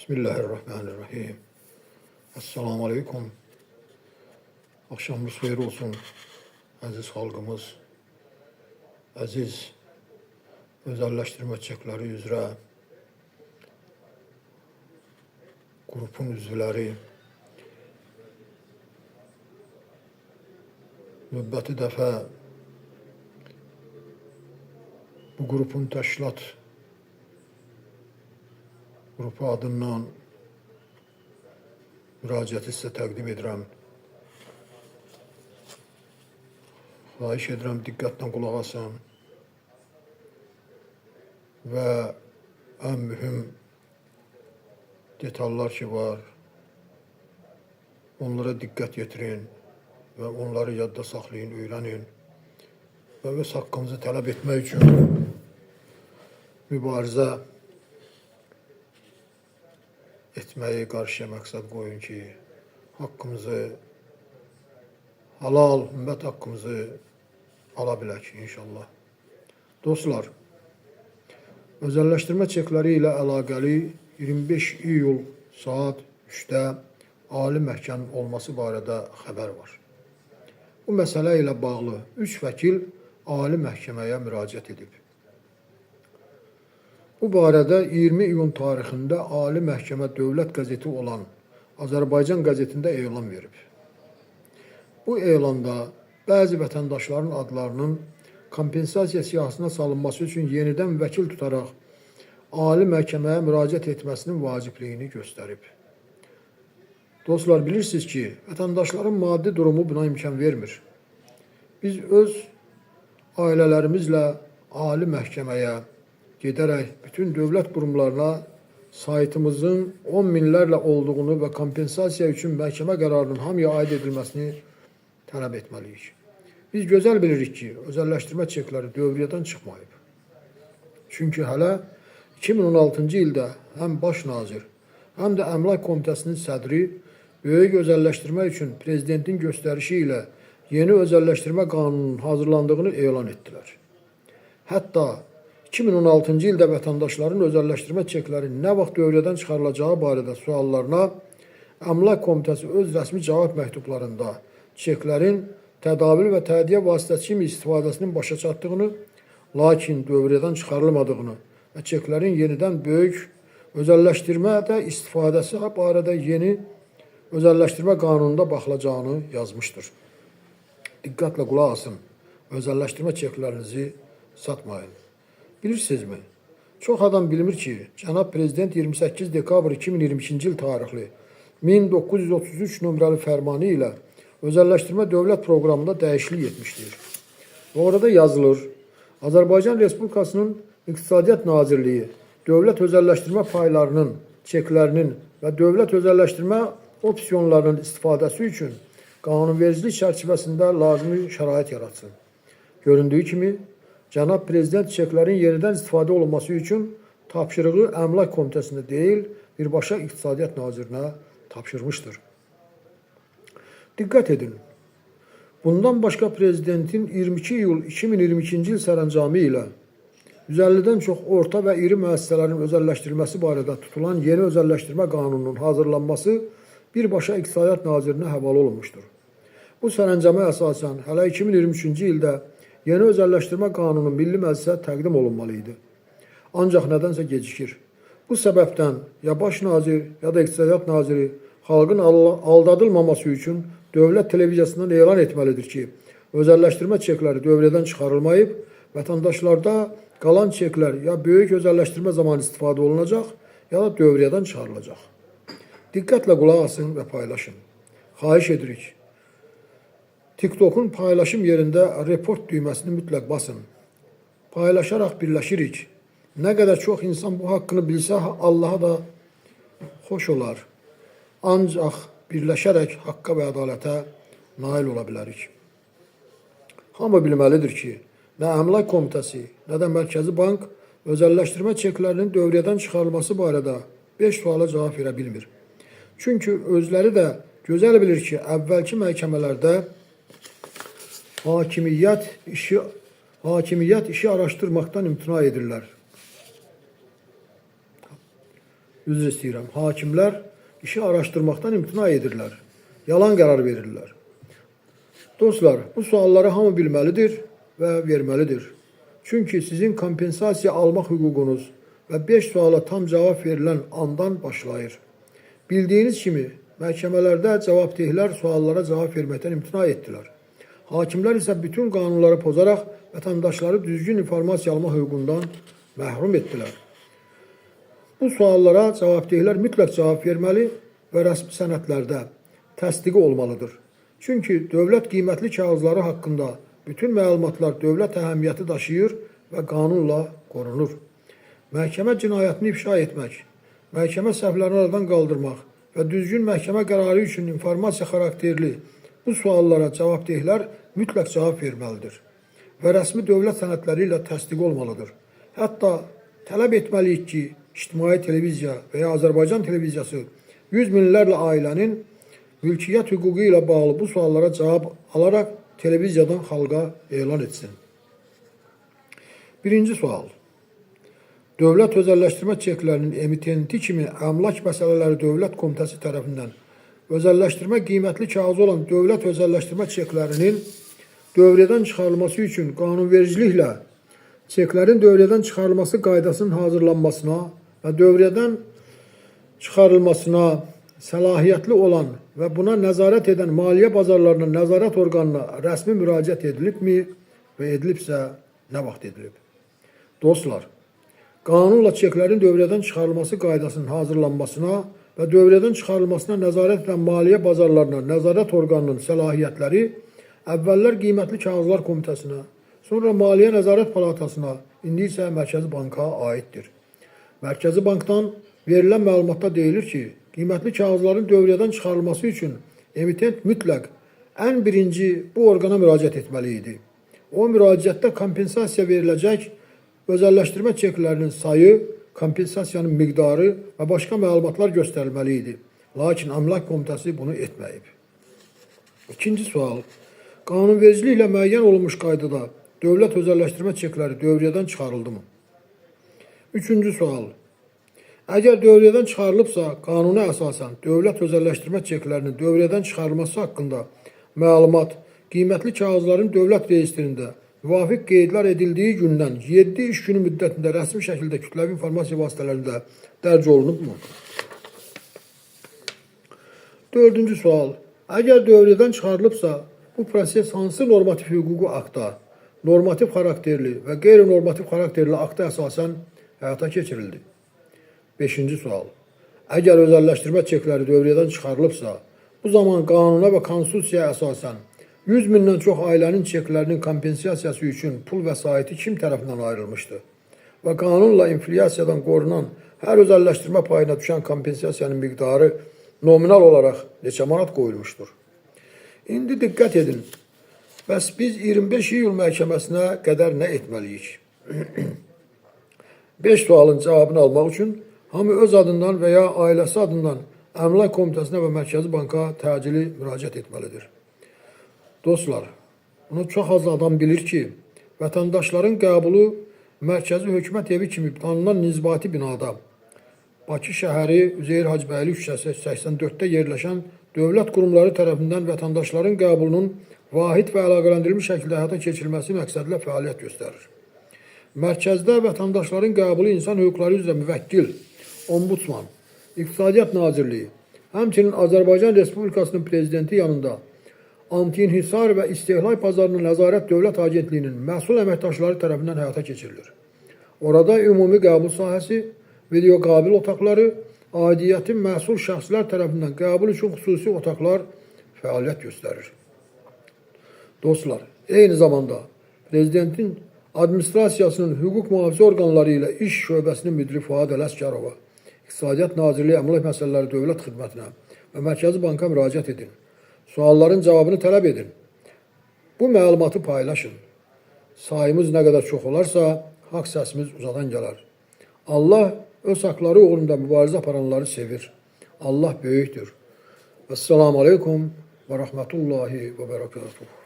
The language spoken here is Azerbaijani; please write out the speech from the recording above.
Bismillahirrahmanirrahim. Esselamu Aleyküm. Akşamınız xeyir olsun aziz xalqımız, aziz özəlləşdirmə çekləri üzrə qrupun üzvləri, növbəti dəfə bu qrupun təşkilat qrupu adından müraciəti sizə təqdim edirəm. Xahiş edirəm, diqqətlə qulaq asın və ən mühüm detallar ki var, onlara diqqət yetirin və onları yadda saxlayın, öyrənin və öz haqqınızı tələb etmək üçün mübarizə etməyi qarşıya məqsəd qoyun ki, haqqımızı, halal, ümmət haqqımızı ala bilək inşallah. Dostlar, özəlləşdirmə çekləri ilə əlaqəli 25 iyul saat 3-də Ali Məhkəmənin olması barədə xəbər var. Bu məsələ ilə bağlı 3 vəkil Ali Məhkəməyə müraciət edib. Bu barədə 20 iyun tarixində Ali Məhkəmə dövlət qəzeti olan Azərbaycan qəzetində elan verib. Bu elanda bəzi vətəndaşların adlarının kompensasiya siyahısına salınması üçün yenidən vəkil tutaraq Ali Məhkəməyə müraciət etməsinin vacibliyini göstərib. Dostlar, bilirsiniz ki, vətəndaşların maddi durumu buna imkan vermir. Biz öz ailələrimizlə Ali Məhkəməyə gedərək bütün dövlət qurumlarına saytımızın 10 minlərlə olduğunu və kompensasiya üçün məhkəmə qərarının hamıya aid edilməsini tələb etməliyik. Biz gözəl bilirik ki, özəlləşdirmə çekləri dövriyyədən çıxmayıb. Çünki hələ 2016-cı ildə həm baş nazir, həm də Əmlak Komitəsinin sədri böyük özəlləşdirmə üçün prezidentin göstərişi ilə yeni özəlləşdirmə qanununun hazırlandığını elan etdilər. Hətta 2016-cı ildə vətəndaşların özəlləşdirmə çekləri nə vaxt dövriyyədən çıxarılacağı barədə suallarına Əmlak Komitəsi öz rəsmi cavab məktublarında çeklərin tədavül və təhdiyə vasitəsi kimi istifadəsinin başa çatdığını, lakin dövriyyədən çıxarılmadığını və çeklərin yenidən böyük özəlləşdirmədə istifadəsi barədə yeni özəlləşdirmə qanununda baxılacağını yazmışdır. Diqqətlə qulaq asın, özəlləşdirmə çeklərinizi satmayın. Bilirsinizmi? Çox adam bilmir ki, Cənab Prezident 28 dekabr 2022-ci il tarixli 1933 nömrəli fərmanı ilə özəlləşdirmə dövlət proqramında dəyişiklik etmişdir. Və orada yazılır, Azərbaycan Respublikasının İqtisadiyyat Nazirliyi dövlət özəlləşdirmə paylarının, çeklərinin və dövlət özəlləşdirmə opsiyonlarının istifadəsi üçün qanunvericilik çərçivəsində lazımi şərait yaratsın. Göründüyü kimi, Cənab Prezident çeklərin yenidən istifadə olunması üçün tapşırığı Əmlak Komitəsində deyil, birbaşa İqtisadiyyat Nazirinə tapşırmışdır. Diqqət edin, bundan başqa Prezidentin 22 iyul 2022-ci il sərəncamı ilə 150-dən çox orta və iri müəssisələrin özəlləşdirilməsi barədə tutulan yeni özəlləşdirmə qanununun hazırlanması birbaşa İqtisadiyyat Nazirinə həvalə olunmuşdur. Bu sərəncama əsasən hələ 2023-cü ildə yeni özəlləşdirmə qanunu Milli Məclisə təqdim olunmalı idi. Ancaq nədənsə gecikir. Bu səbəbdən ya baş nazir, ya da İqtisadiyyat naziri xalqın aldadılmaması üçün dövlət televiziyasından elan etməlidir ki, özəlləşdirmə çekləri dövriyyədən çıxarılmayıb, vətəndaşlarda qalan çeklər ya böyük özəlləşdirmə zamanı istifadə olunacaq, ya da dövriyyədən çıxarılacaq. Diqqətlə qulaq asın və paylaşın. Xahiş edirik. TikTok'un paylaşım yerində report düyməsini mütləq basın. Paylaşaraq birləşirik. Nə qədər çox insan bu haqqını bilsə, Allaha da xoş olar. Ancaq birləşərək haqqa və ədalətə nail ola bilərik. Hamı bilməlidir ki, nə Əmlak Komitəsi, nə də Mərkəzi Bank özəlləşdirmə çeklərinin dövriyyədən çıxarılması barədə 5 suala cavab verə bilmir. Çünki özləri də gözəl bilir ki, əvvəlki məhkəmələrdə hakimiyyət işi araşdırmaqdan imtina edirlər. üzr istəyirəm, hakimlər işi araşdırmaqdan imtina edirlər, yalan qərar verirlər. Dostlar, bu sualları hamı bilməlidir və verməlidir. Çünki sizin kompensasiya almaq hüququnuz və 5 suala tam cavab verilən andan başlayır. Bildiyiniz kimi, məhkəmələrdə cavabdehlər suallara cavab verməkdən imtina etdilər. Hakimlər isə bütün qanunları pozaraq vətəndaşları düzgün informasiya alma hüququndan məhrum etdilər. Bu suallara cavabdehlər mütləq cavab verməli və rəsmi sənədlərdə təsdiqi olmalıdır. Çünki dövlət qiymətli kağızları haqqında bütün məlumatlar dövlət əhəmiyyəti daşıyır və qanunla qorunur. Məhkəmə cinayətini ifşa etmək, məhkəmə səhvlərini aradan qaldırmaq və düzgün məhkəmə qərarı üçün informasiya xarakterli bu suallara cavabdehlər mütləq cavab verməlidir və rəsmi dövlət sənədləri ilə təsdiq olmalıdır. Hətta tələb etməliyik ki, ictimai televiziya və ya Azərbaycan televiziyası 100 minlərlə ailənin mülkiyyət hüququ ilə bağlı bu suallara cavab alaraq televiziyadan xalqa elan etsin. Birinci sual. Dövlət özəlləşdirmə çeklərinin emitenti kimi əmlak məsələləri Dövlət Komitəsi tərəfindən özəlləşdirmə qiymətli kağızı olan dövlət özəlləşdirmə çeklərinin dövrədən çıxarılması üçün qanunvericiliklə çeklərin dövrədən çıxarılması qaydasının hazırlanmasına və dövrədən çıxarılmasına səlahiyyətli olan və buna nəzarət edən maliyyə bazarlarının nəzarət orqanına rəsmi müraciət edilibmi və edilibsə nə vaxt edilib? Dostlar, qanunla çeklərin dövrədən çıxarılması qaydasının hazırlanmasına və dövrədən çıxarılmasına nəzarət edən maliyyə bazarlarına nəzarət orqanının səlahiyyətləri əvvəllər Qiymətli Kağızlar Komitəsinə, sonra Maliyyə Nəzarət Palatasına, indi isə Mərkəzi Banka aiddir. Mərkəzi Bankdan verilən məlumatda deyilir ki, qiymətli kağızların dövrədən çıxarılması üçün emitent mütləq ən birinci bu orqana müraciət etməli idi. O müraciətdə kompensasiya veriləcək özəlləşdirmə çeklərinin sayı, kompensasiyanın miqdarı və başqa məlumatlar göstərilməli idi. Lakin Əmlak Komitəsi bunu etməyib. İkinci sual. Qanunvericiliklə müəyyən olunmuş qaydada dövlət özəlləşdirmə çekləri dövrədən çıxarıldı mı? Üçüncü sual. Əgər dövrədən çıxarılıbsa, qanuna əsasən dövlət özəlləşdirmə çeklərinin dövrədən çıxarılması haqqında məlumat qiymətli kağızların dövlət reyestrində müvafiq qeydlər edildiyi gündən 7 iş günü müddətində rəsmi şəkildə kütləvi informasiya vasitələrində dərc olunubmu? Dördüncü sual. Əgər dövrədən çıxarılıbsa, bu proses hansı normativ hüquqi akta, normativ xarakterli və qeyri-normativ xarakterli akta əsasən həyata keçirildi? Beşinci sual. Əgər özəlləşdirmə çekləri dövrədən çıxarılıbsa, bu zaman qanuna və konstitusiyaya əsasən 100 mindən çox ailənin çeklərinin kompensasiyası üçün pul vəsaiti kim tərəfindən ayrılmışdı? Və qanunla inflyasiyadan qorunan hər özəlləşdirmə payına düşən kompensasiyanın miqdarı nominal olaraq neçə manat qoyulmuşdur? İndi diqqət edin. Bəs biz 25 iyul məhkəməsinə qədər nə etməliyik? 5 sualın cavabını almaq üçün hamı öz adından və ya ailəsi adından Əmlak Komitəsinə və Mərkəzi Banka təcili müraciət etməlidir. Dostlar, bunu çox az adam bilir ki, vətəndaşların qəbulu Mərkəzi Hökumət Evi kimi tanınan nizbati binada Bakı şəhəri Üzeyir Hacıbəyli küçəsi 84-də yerləşən dövlət qurumları tərəfindən vətəndaşların qəbulunun vahid və əlaqələndirilmiş şəkildə həyata keçirilməsi məqsədilə fəaliyyət göstərir. Mərkəzdə vətəndaşların qəbulu insan hüquqları üzrə müvəkkil, ombudsman, İqtisadiyyat Nazirliyi, həmçinin Azərbaycan Respublikasının Prezidenti yanında Anti-İnhisar və İstehlak Bazarının Nəzarət Dövlət Agentliyinin məsul əməkdaşları tərəfindən həyata keçirilir. Orada ümumi qəbul sahəsi, video qabil otaqları, aidiyyətin məsul şəxslər tərəfindən qəbul üçün xüsusi otaqlar fəaliyyət göstərir. Dostlar, eyni zamanda Prezidentin Administrasiyasının hüquq mühafizə orqanları ilə iş şöbəsinin müdiri Fuad Ələsgərova, İqtisadiyyat Nazirliyi Əmlak Məsələləri Dövlət Xidmətinə və Mərkəzi Banka müraciət edin. Sualların cavabını tələb edin. Bu məlumatı paylaşın. Sayımız nə qədər çox olarsa, haqq səsimiz uzadan gələr. Allah öz haqları uğrunda mübarizə aparanları sevir. Allah böyükdür. Esselamu aleykum və rəhmətullahi və bərəkatuhu.